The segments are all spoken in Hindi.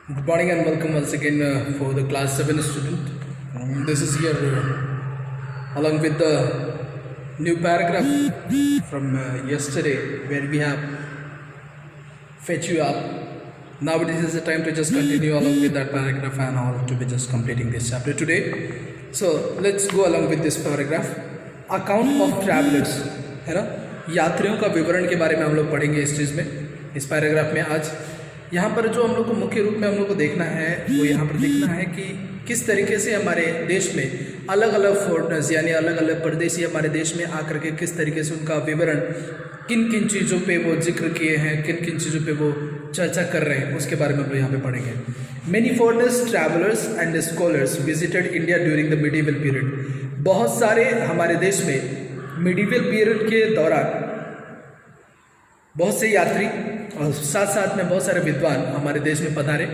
Good morning and welcome once again for the class 7 student. This is here along with the new paragraph from yesterday where we have fetch you up. Now it is the time to just continue along with that paragraph and all to be just completing this chapter today. So let's go along with this paragraph. Account of travelers, है ना, यात्रियों का विवरण के बारे में हम लोग पढ़ेंगे इस चीज़ में, इस पैराग्राफ में। आज यहाँ पर जो हम लोग को मुख्य रूप में हम लोग को देखना है वो यहाँ पर देखना है कि किस तरीके से हमारे देश में अलग अलग फॉरेनर्स यानी अलग अलग परदेशी हमारे देश में आकर के किस तरीके से उनका विवरण किन किन चीज़ों पे वो जिक्र किए हैं, किन किन चीज़ों पे वो चर्चा कर रहे हैं, उसके बारे में हम लोग यहाँ पे पढ़ेंगे। Many foreigners travellers and scholars visited India during the medieval period. बहुत सारे हमारे देश में मिडीवल पीरियड के दौरान बहुत से यात्री और साथ साथ में बहुत सारे विद्वान हमारे देश में पधारे।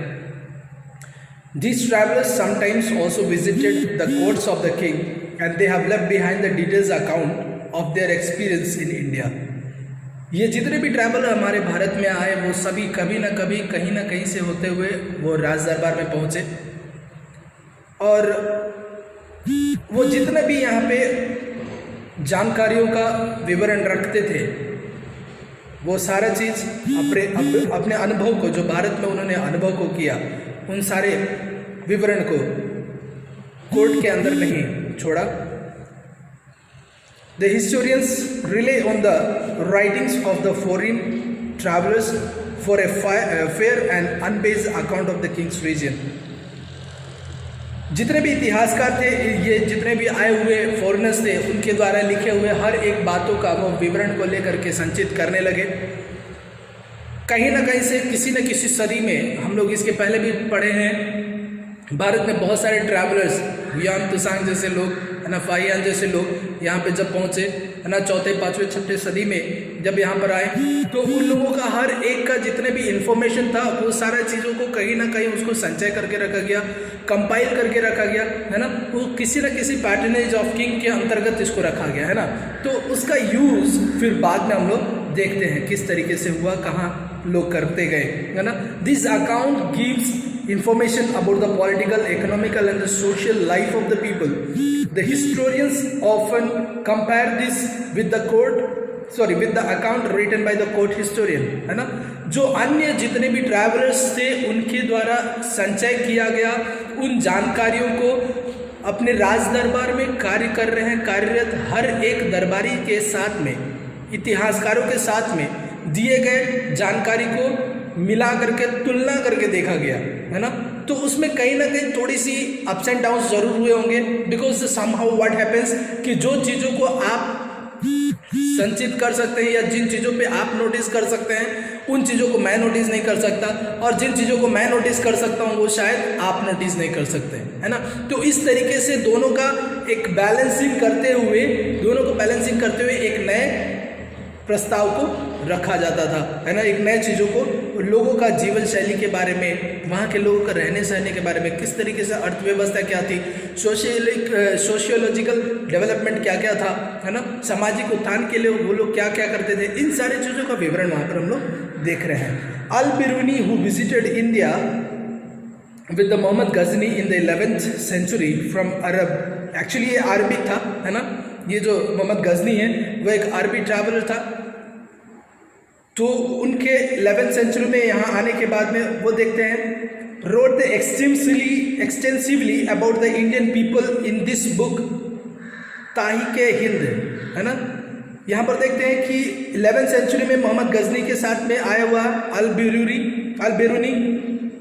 These travelers sometimes also visited the courts of the king and they have left behind the detailed account of their experience in India. ये जितने भी ट्रैवलर हमारे भारत में आए वो सभी कभी ना कभी कहीं ना कहीं से होते हुए वो राज दरबार में पहुँचे और वो जितने भी यहाँ पे जानकारियों का विवरण रखते थे वो सारा चीज़ अपने अनुभव को, जो भारत में उन्होंने अनुभव को किया, उन सारे विवरण को कोर्ट के अंदर नहीं छोड़ा। The historians rely on the writings of the foreign travellers for a fair and unbiased account of the king's region. जितने भी इतिहासकार थे, ये जितने भी आए हुए फॉरेनर्स थे, उनके द्वारा लिखे हुए हर एक बातों का वो विवरण को लेकर के संचित करने लगे। कहीं ना कहीं से किसी न किसी सदी में, हम लोग इसके पहले भी पढ़े हैं, भारत में बहुत सारे ट्रैवलर्स, हुआन त्सोंग जैसे लोग, है ना, फाहियान जैसे लोग यहाँ पे जब पहुँचे, है ना, 4वीं 5वीं 6वीं सदी में जब यहाँ पर आए तो उन लोगों का हर एक का जितने भी इंफॉर्मेशन था वो सारा चीज़ों को कहीं ना कहीं उसको संचय करके रखा गया, कंपाइल करके रखा गया, है ना। वो किसी न किसी पैटर्नेज ऑफ किंग के अंतर्गत इसको रखा गया, है ना। तो उसका यूज़ फिर बाद में हम लोग देखते हैं किस तरीके से हुआ, कहाँ लोग करते गए, है ना। This account gives information about the political, economical and the social life of the people. The historians often compare this with the account written by the court historian, है ना। जो अन्य जितने भी ट्रैवलर्स थे उनके द्वारा संचय किया गया उन जानकारियों को अपने राज दरबार में कार्य कर रहे हैं कार्यरत हर एक दरबारी के साथ में, इतिहासकारों के साथ में दिए गए जानकारी को मिला करके तुलना करके देखा गया, है ना। तो उसमें कहीं ना कहीं थोड़ी सी अप्स एंड डाउन्स जरूर हुए होंगे, बिकॉज समहाउ व्हाट हैपेंस कि जो चीज़ों को आप संचित कर सकते हैं या जिन चीज़ों पे आप नोटिस कर सकते हैं उन चीज़ों को मैं नोटिस नहीं कर सकता, और जिन चीज़ों को मैं नोटिस कर सकता हूँ वो शायद आप नोटिस नहीं कर सकते, है ना। तो इस तरीके से दोनों का एक बैलेंसिंग करते हुए एक नए प्रस्ताव को रखा जाता था, है ना। एक नए चीज़ों को, लोगों का जीवन शैली के बारे में, वहाँ के लोगों का रहने सहने के बारे में, किस तरीके से अर्थव्यवस्था क्या थी, सोशियोलॉजिकल डेवलपमेंट क्या क्या था, है ना, सामाजिक उत्थान के लिए वो लोग क्या क्या करते थे, इन सारी चीज़ों का विवरण वहाँ पर हम लोग देख रहे हैं। Al Biruni who visited India with the Mohammad Ghazni in the 11th century from Arab. Actually ये अरबी था, है ना। ये जो मोहम्मद गजनी है वो एक अरबी ट्रैवलर था। तो उनके 11th century में यहाँ आने के बाद में वो देखते हैं, wrote the extensively about the Indian people in this book तारीख़-ए-हिंद, है ना। यहाँ पर देखते हैं कि 11th century में मोहम्मद गजनी के साथ में आया हुआ अल बिरूनी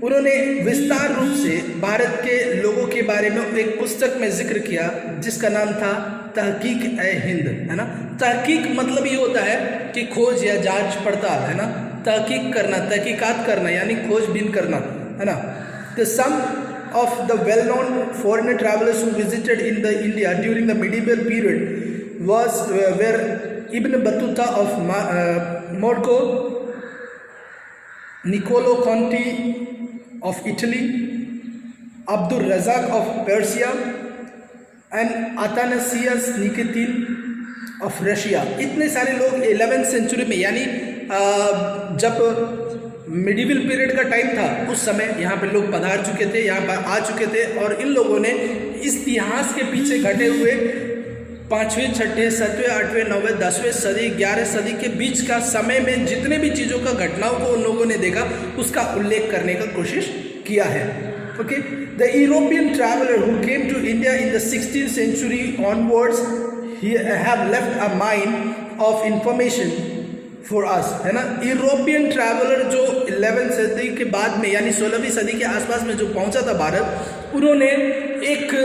उन्होंने विस्तार रूप से भारत के लोगों के बारे में एक पुस्तक में जिक्र किया जिसका नाम था तहकीक-ए-हिंद, है ना। तहकीक मतलब ये होता है कि खोज या जांच पड़ताल, है ना। तहकीक करना, तहकीकात करना यानी खोजबीन करना, है ना। The some of the well known foreign travellers who visited in the India during the medieval period was were Ibn Battuta of Morocco, Niccolo Conti of Italy, Abdul Razak of Persia and Athanasius Nikitin of Russia। इतने सारे लोग 11th century में, यानी जब मिडिवल पीरियड का टाइम था, उस समय यहाँ पे लोग पधार चुके थे, यहाँ पर आ चुके थे और इन लोगों ने इस इतिहास के पीछे घटे हुए 5वीं, 6वीं, 7वीं, 8वीं, 9वीं, 10वीं सदी, 11वीं सदी के बीच का समय में जितने भी चीज़ों का घटनाओं को उन लोगों ने देखा उसका उल्लेख करने का कोशिश किया है। Okay, the European traveller who came to India in the 16th century onwards have left a mine of information for us, है ना। यूरोपियन ट्रैवलर जो 11वीं सदी के बाद में यानी 16वीं सदी के आसपास में जो पहुंचा था भारत, उन्होंने एक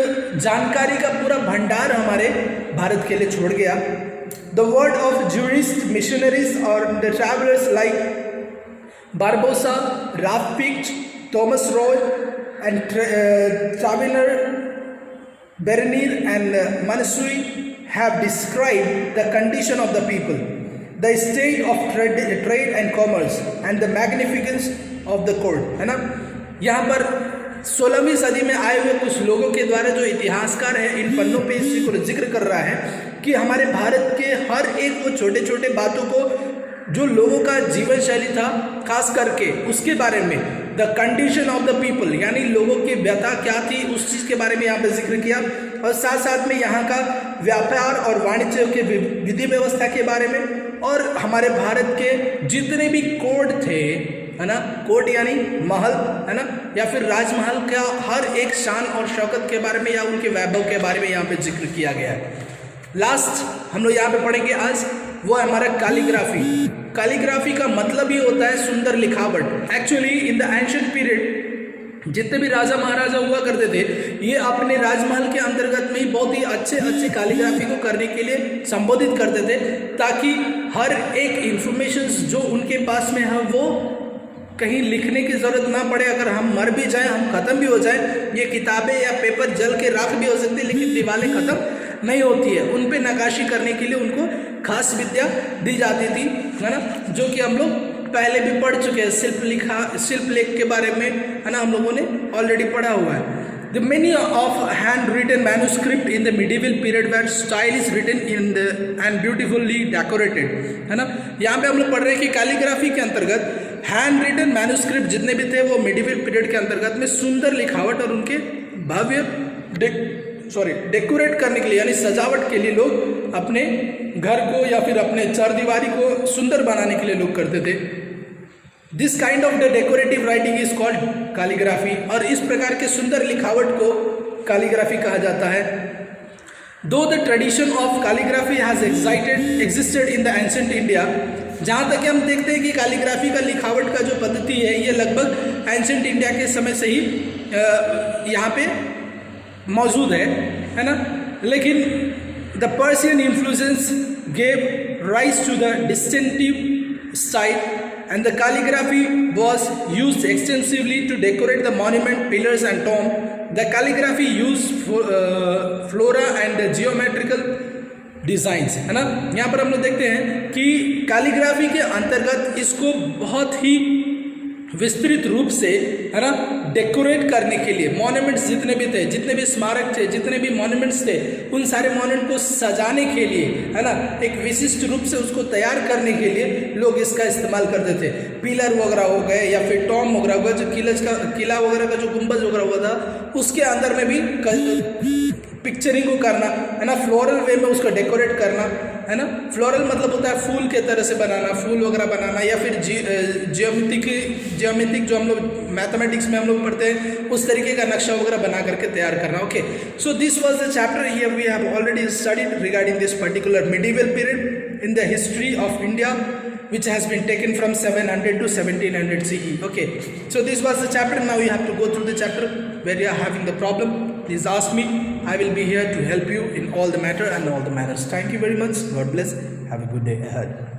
जानकारी का पूरा भंडार हमारे भारत के लिए छोड़ गया। The word of jurist, missionaries और द ट्रैवलर्स लाइक बारबोसा, राफ्ट, Thomas Roe and traveller Bernier and Manucci have described the condition of the people, the state of trade and commerce and the magnificence of the court, है ना। यहाँ पर 16वीं सदी में आए हुए कुछ लोगों के द्वारा जो इतिहासकार है इन पन्नों पे इसी को जिक्र कर रहा है कि हमारे भारत के हर एक वो छोटे छोटे बातों को जो लोगों का जीवन शैली था खास करके उसके बारे में, the condition of the people यानी लोगों की व्यथा क्या थी उस चीज़ के बारे में यहाँ पे जिक्र किया और साथ साथ में यहाँ का व्यापार और वाणिज्य के विधि व्यवस्था के बारे में और हमारे भारत के जितने भी कोड थे, है ना, कोड यानी महल, है ना, या फिर राजमहल का हर एक शान और शौकत के बारे में या उनके वैभव के बारे में यहाँ पे जिक्र किया गया है। लास्ट हम लोग यहाँ पे पढ़ेंगे आज वो है हमारा कैलीग्राफी। कैलीग्राफी का मतलब ही होता है सुंदर लिखावट। Actually in the ancient period जितने भी राजा महाराजा हुआ करते थे ये अपने राजमहल के अंतर्गत में ही बहुत ही अच्छे कैलीग्राफी को करने के लिए संबोधित करते थे ताकि हर एक इंफॉर्मेशन जो उनके पास में है वो कहीं लिखने की ज़रूरत ना पड़े। अगर हम मर भी जाएं, हम ख़त्म भी हो जाएं, ये किताबें या पेपर जल के राख भी हो सकती है लेकिन दीवारें ख़त्म नहीं होती है। उन पे नक्काशी करने के लिए उनको खास विद्या दी जाती थी, है ना, जो कि हम लोग पहले भी पढ़ चुके हैं। शिल्प लेख के बारे में, है ना, हम लोगों ने ऑलरेडी पढ़ा हुआ है। The many of hand-written manuscript in the medieval period were stylish written in the and beautifully decorated, है ना। यहाँ पे हम लोग पढ़ रहे हैं कि कैलीग्राफी के अंतर्गत हैंड रिटन मैन्यूस्क्रिप्ट जितने भी थे वो मिडिवल पीरियड के अंतर्गत में सुंदर लिखावट और उनके भव्य डेकोरेट करने के लिए यानी सजावट के लिए लोग अपने घर को या फिर अपने चारदीवारी को सुंदर बनाने के लिए लोग करते थे। This kind of the decorative writing is called calligraphy और इस प्रकार के सुंदर लिखावट को कैलीग्राफी कहा जाता है। दो the tradition of calligraphy has existed in the ancient India, जहाँ तक हम देखते हैं कि कैलीग्राफी का लिखावट का जो पद्धति है ये लगभग एंशिएंट इंडिया के समय से ही यहाँ पे मौजूद है ना। लेकिन the Persian influence gave rise to the distinctive style and the calligraphy was used extensively to decorate the monument, pillars and tomb. The calligraphy used flora and geometrical designs, है ना। यहाँ पर हम लोग देखते हैं कि कैलीग्राफी के अंतर्गत इसको बहुत ही विस्तृत रूप से, है ना, डेकोरेट करने के लिए मॉन्यूमेंट्स जितने भी थे, जितने भी स्मारक थे, जितने भी मॉन्यूमेंट्स थे, उन सारे मॉन्यूमेंट को सजाने के लिए, है ना, एक विशिष्ट रूप से उसको तैयार करने के लिए लोग इसका इस्तेमाल करते थे। पिलर वगैरह हो गए या फिर टॉम वगैरह हो गया, जो किला वगैरह का जो गुंबज वगैरह हुआ था उसके अंदर में भी पिक्चरिंग को करना, है ना, फ्लोरल वे में उसको डेकोरेट करना, है ना। फ्लोरल मतलब होता है फूल के तरह से बनाना, फूल वगैरह बनाना या फिर जियोमेट्रिक जो हम लोग मैथमेटिक्स में हम लोग पढ़ते हैं उस तरीके का नक्शा वगैरह बना करके तैयार करना। Okay, so this was the chapter here we have already studied regarding this particular medieval period in the history of India, which has been taken from 700 to 1700 CE. Okay, so this was the chapter. Now you have to go through the chapter where you are having the problem. Please ask me. I will be here to help you in all the matter and all the matters. Thank you very much. God bless. Have a good day ahead.